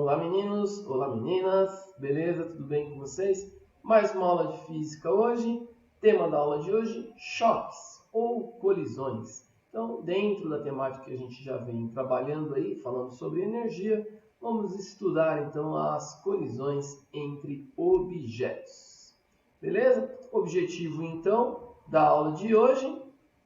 Olá meninos, olá meninas, beleza? Tudo bem com vocês? Mais uma aula de física hoje. Tema da aula de hoje, choques ou colisões. Então, dentro da temática que a gente já vem trabalhando aí, falando sobre energia, vamos estudar então as colisões entre objetos. Beleza? Objetivo então da aula de hoje,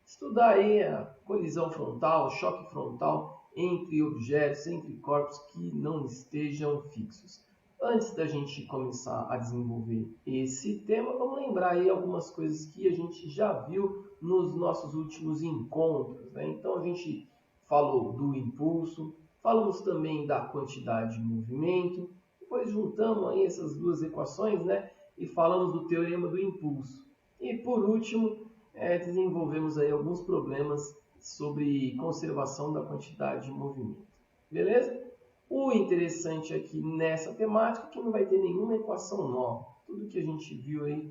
estudar aí a colisão frontal, choque frontal entre objetos, entre corpos que não estejam fixos. Antes da gente começar a desenvolver esse tema, vamos lembrar aí algumas coisas que a gente já viu nos nossos últimos encontros, né? Então a gente falou do impulso, falamos também da quantidade de movimento, depois juntamos aí essas duas equações, né? E falamos do teorema do impulso. E por último, desenvolvemos aí alguns problemas sobre conservação da quantidade de movimento. Beleza? O interessante aqui nessa temática é que não vai ter nenhuma equação nova. Tudo que a gente viu aí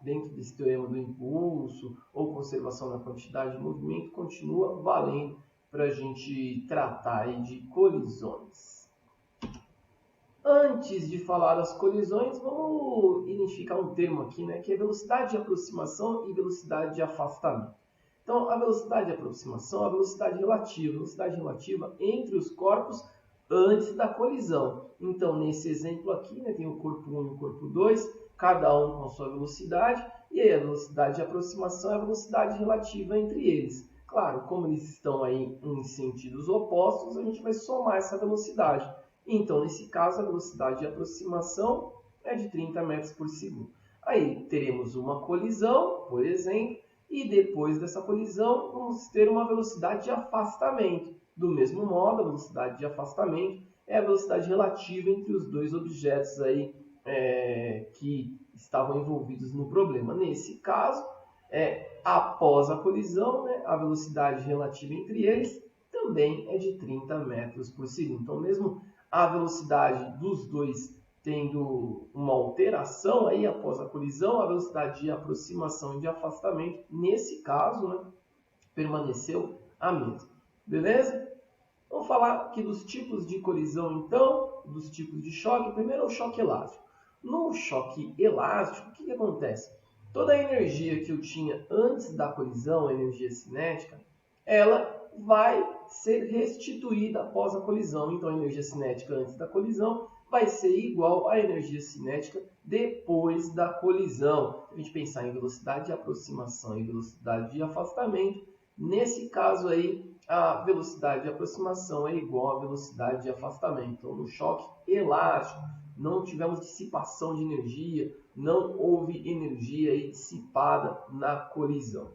dentro desse teorema do impulso ou conservação da quantidade de movimento continua valendo para a gente tratar aí de colisões. Antes de falar das colisões, vamos identificar um termo aqui, né, que é velocidade de aproximação e velocidade de afastamento. Então, a velocidade de aproximação é a velocidade relativa entre os corpos antes da colisão. Então, nesse exemplo aqui, né, tem o corpo 1 e o corpo 2, cada um com a sua velocidade, e aí a velocidade de aproximação é a velocidade relativa entre eles. Claro, como eles estão aí em sentidos opostos, a gente vai somar essa velocidade. Então, nesse caso, a velocidade de aproximação é de 30 metros por segundo. Aí teremos uma colisão, por exemplo, e depois dessa colisão vamos ter uma velocidade de afastamento. Do mesmo modo, a velocidade de afastamento é a velocidade relativa entre os dois objetos aí, que estavam envolvidos no problema. Nesse caso, após a colisão, né, a velocidade relativa entre eles também é de 30 metros por segundo. Então, mesmo a velocidade dos dois tendo uma alteração aí após a colisão, a velocidade de aproximação e de afastamento, nesse caso, né, permaneceu a mesma. Beleza? Vamos falar aqui dos tipos de colisão, então, dos tipos de choque. Primeiro é o choque elástico. No choque elástico, o que acontece? Toda a energia que eu tinha antes da colisão, a energia cinética, ela vai ser restituída após a colisão. Então, a energia cinética antes da colisão vai ser igual à energia cinética depois da colisão. Se a gente pensar em velocidade de aproximação e velocidade de afastamento, nesse caso aí, a velocidade de aproximação é igual à velocidade de afastamento. Então, no choque elástico, não tivemos dissipação de energia, não houve energia aí dissipada na colisão.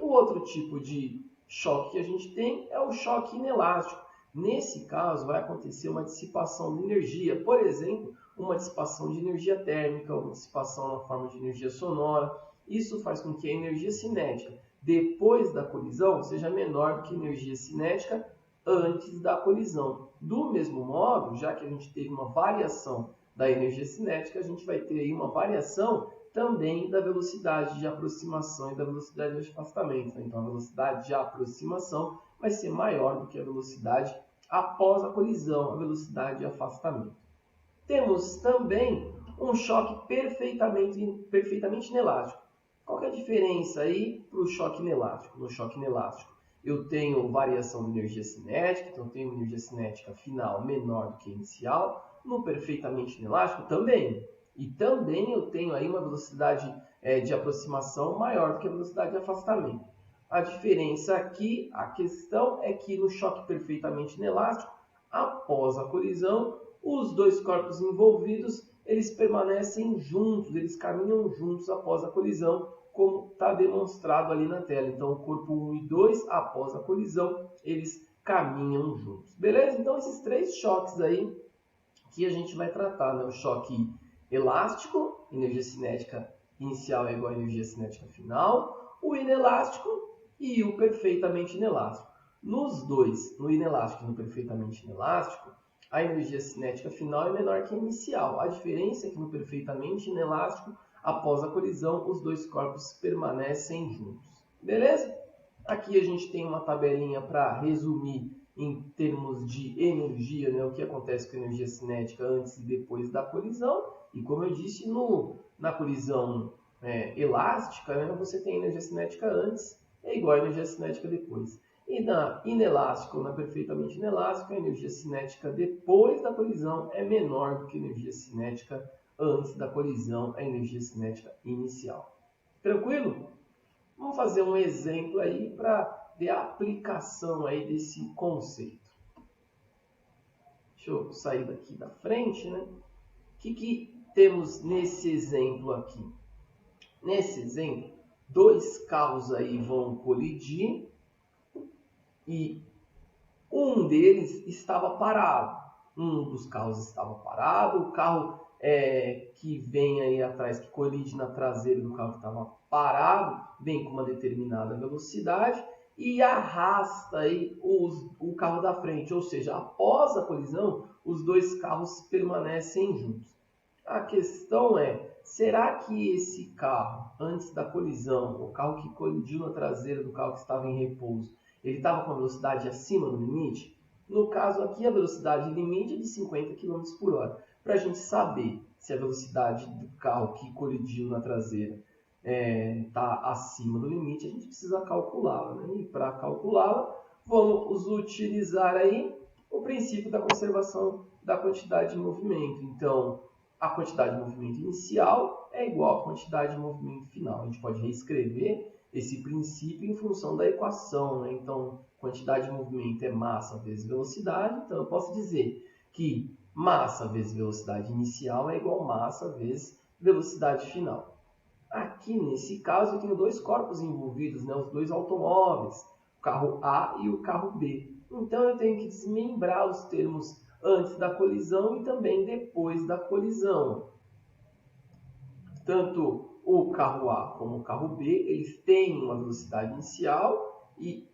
O outro tipo de choque que a gente tem é o choque inelástico. Nesse caso, vai acontecer uma dissipação de energia, por exemplo, uma dissipação de energia térmica, uma dissipação na forma de energia sonora. Isso faz com que a energia cinética, depois da colisão, seja menor do que a energia cinética antes da colisão. Do mesmo modo, já que a gente teve uma variação da energia cinética, a gente vai ter aí uma variação também da velocidade de aproximação e da velocidade de afastamento. Então, a velocidade de aproximação vai ser maior do que a velocidade após a colisão, a velocidade de afastamento. Temos também um choque perfeitamente inelástico. Qual que é a diferença aí para o choque inelástico? No choque inelástico, eu tenho variação de energia cinética, então eu tenho uma energia cinética final menor do que a inicial. No perfeitamente inelástico também. E também eu tenho aí uma velocidade de aproximação maior do que a velocidade de afastamento. A diferença aqui, a questão é que no choque perfeitamente inelástico, após a colisão, os dois corpos envolvidos, eles permanecem juntos, eles caminham juntos após a colisão, como está demonstrado ali na tela. Então, o corpo 1 e 2, após a colisão, eles caminham juntos. Beleza? Então, esses três choques aí que a gente vai tratar, né? O choque elástico, energia cinética inicial é igual à energia cinética final, o inelástico e o perfeitamente inelástico. Nos dois, no inelástico e no perfeitamente inelástico, a energia cinética final é menor que a inicial. A diferença é que no perfeitamente inelástico, após a colisão, os dois corpos permanecem juntos. Beleza? Aqui a gente tem uma tabelinha para resumir em termos de energia, né, o que acontece com a energia cinética antes e depois da colisão. E como eu disse, na colisão elástica, né, você tem energia cinética antes, é igual a energia cinética depois. E na inelástica ou na perfeitamente inelástica, a energia cinética depois da colisão é menor do que a energia cinética antes da colisão, a energia cinética inicial. Tranquilo? Vamos fazer um exemplo aí para ver a aplicação aí desse conceito. Deixa eu sair daqui da frente, né? O que temos nesse exemplo aqui? Nesse exemplo, dois carros aí vão colidir e um deles estava parado. Um dos carros estava parado, o carro que vem aí atrás, que colide na traseira do carro que estava parado, vem com uma determinada velocidade e arrasta aí o carro da frente, ou seja, após a colisão, os dois carros permanecem juntos. A questão é, será que esse carro, antes da colisão, o carro que colidiu na traseira do carro que estava em repouso, ele estava com a velocidade acima do limite? No caso aqui, a velocidade limite é de 50 km por hora. Para a gente saber se a velocidade do carro que colidiu na traseira está acima do limite, a gente precisa calculá-la, né? E para calculá-la, vamos utilizar aí o princípio da conservação da quantidade de movimento. Então, a quantidade de movimento inicial é igual à quantidade de movimento final. A gente pode reescrever esse princípio em função da equação, né? Então, quantidade de movimento é massa vezes velocidade. Então, eu posso dizer que massa vezes velocidade inicial é igual a massa vezes velocidade final. Aqui, nesse caso, eu tenho dois corpos envolvidos, né? Os dois automóveis, o carro A e o carro B. Então, eu tenho que desmembrar os termos antes da colisão e também depois da colisão. Tanto o carro A como o carro B, eles têm uma velocidade inicial e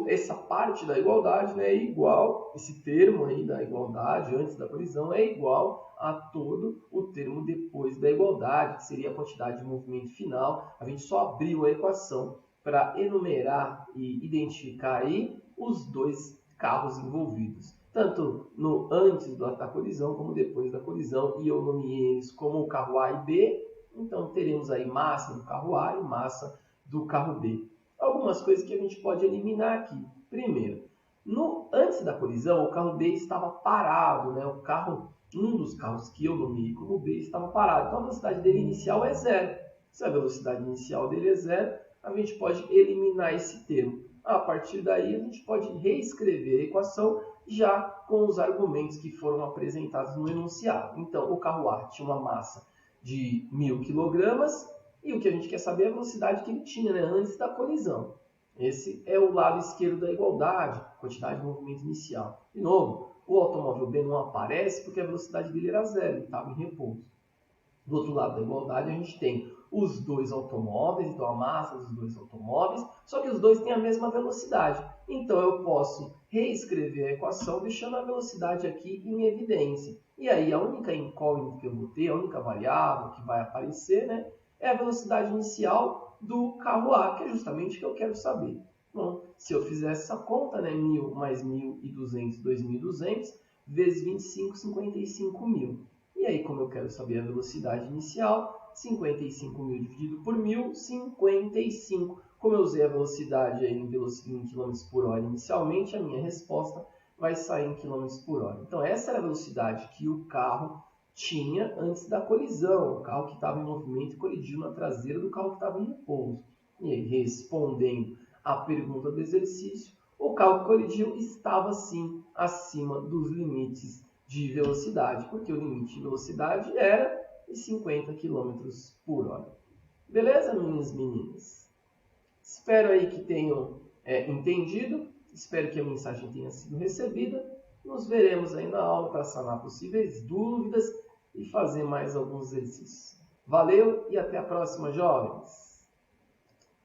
essa parte da igualdade, né, é igual, esse termo aí da igualdade antes da colisão é igual a todo o termo depois da igualdade, que seria a quantidade de movimento final. A gente só abriu a equação para enumerar e identificar aí os dois carros envolvidos, tanto no antes da colisão como depois da colisão, e eu nomeei eles como o carro A e B. Então teremos aí massa do carro A e massa do carro B. Algumas coisas que a gente pode eliminar aqui. Primeiro, antes da colisão, o carro B estava parado, né? Um dos carros que eu nomeei como B estava parado. Então a velocidade dele inicial é zero. Se a velocidade inicial dele é zero, a gente pode eliminar esse termo. A partir daí, a gente pode reescrever a equação já com os argumentos que foram apresentados no enunciado. Então, o carro A tinha uma massa de 1.000 kg, e o que a gente quer saber é a velocidade que ele tinha, né, antes da colisão. Esse é o lado esquerdo da igualdade, quantidade de movimento inicial. De novo, o automóvel B não aparece porque a velocidade dele era zero, ele estava em repouso. Do outro lado da igualdade, a gente tem os dois automóveis, então a massa dos dois automóveis, só que os dois têm a mesma velocidade. Então eu posso reescrever a equação deixando a velocidade aqui em evidência. E aí a única incógnita que eu vou ter, a única variável que vai aparecer, né, é a velocidade inicial do carro A, que é justamente o que eu quero saber. Bom, se eu fizer essa conta, né, 1.000 mais 1.200, 2.200, vezes 25, 55.000. E aí, como eu quero saber a velocidade inicial, 55.000 dividido por 1.000, 55. Como eu usei a velocidade aí em km por hora inicialmente, a minha resposta vai sair em km por hora. Então, essa era a velocidade que o carro tinha antes da colisão. O carro que estava em movimento colidiu na traseira do carro que estava em repouso. E aí, respondendo à pergunta do exercício, o carro que colidiu estava sim acima dos limites de velocidade, porque o limite de velocidade era de 50 km por hora. Beleza, minhas meninas? Espero aí que tenham entendido, espero que a mensagem tenha sido recebida. Nos veremos aí na aula para sanar possíveis dúvidas e fazer mais alguns exercícios. Valeu e até a próxima, jovens!